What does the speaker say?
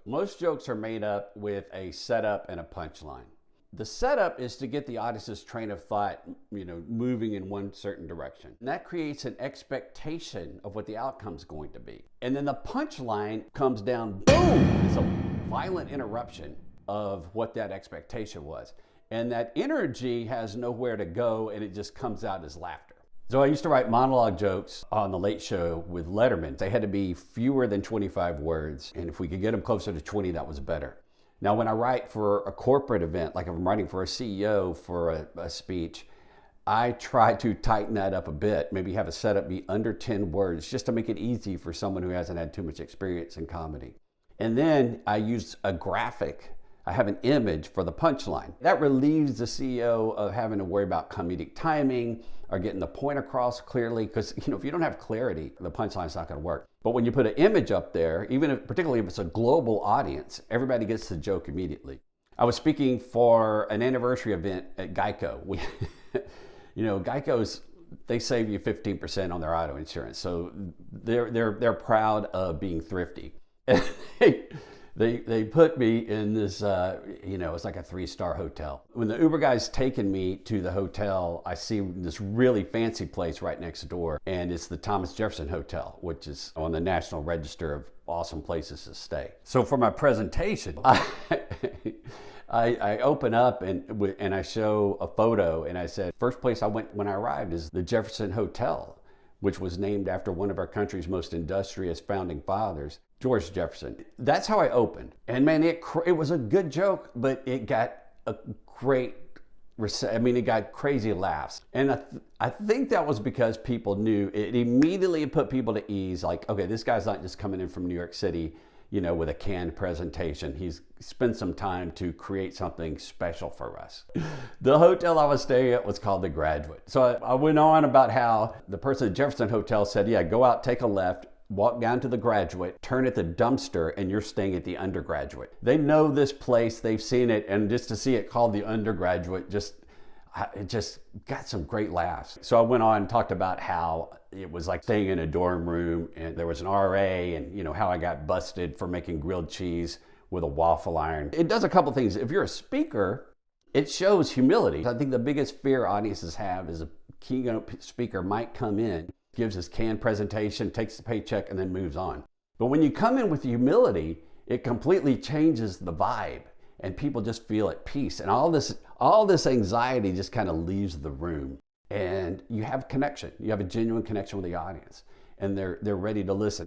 Most jokes are made up with a setup and a punchline. The setup is to get the audience's train of thought, moving in one certain direction. And that creates an expectation of what the outcome's going to be. And then the punchline comes down, boom! It's a violent interruption of what that expectation was. And that energy has nowhere to go, and it just comes out as laughter. So I used to write monologue jokes on The Late Show with Letterman. They had to be fewer than 25 words, and if we could get them closer to 20, that was better. Now, when I write for a corporate event, like if I'm writing for a CEO for a speech, I try to tighten that up a bit, maybe have a setup be under 10 words, just to make it easy for someone who hasn't had too much experience in comedy. And then I use a graphic. I have an image for the punchline. That relieves the CEO of having to worry about comedic timing or getting the point across clearly, because if you don't have clarity, the punchline's not going to work. But when you put an image up there, particularly if it's a global audience, everybody gets the joke immediately. I was speaking for an anniversary event at Geico. Geico's, they save you 15% on their auto insurance, so they're proud of being thrifty. They put me in this, it's like a 3-star hotel. When the Uber guy's taking me to the hotel, I see this really fancy place right next door, and it's the Thomas Jefferson Hotel, which is on the National Register of awesome places to stay. So for my presentation, I open up and I show a photo, and I said, first place I went when I arrived is the Jefferson Hotel, which was named after one of our country's most industrious founding fathers, George Jefferson. That's how I opened. And man, it was a good joke, but it got it got crazy laughs. And I think that was because people knew, it immediately put people to ease, like, okay, this guy's not just coming in from New York City, with a canned presentation. He's spent some time to create something special for us. The hotel I was staying at was called The Graduate. So I went on about how the person at Jefferson Hotel said, yeah, go out, take a left, walk down to The Graduate, turn at the dumpster, and you're staying at the Undergraduate. They know this place, they've seen it, and just to see it called the Undergraduate, it just got some great laughs. So I went on and talked about how it was like staying in a dorm room, and there was an RA, and how I got busted for making grilled cheese with a waffle iron. It does a couple things. If you're a speaker, it shows humility. I think the biggest fear audiences have is a keynote speaker might come in, gives his canned presentation, takes the paycheck, and then moves on. But when you come in with humility, it completely changes the vibe, and people just feel at peace. And all this anxiety just kind of leaves the room, and you have connection. You have a genuine connection with the audience, and they're ready to listen.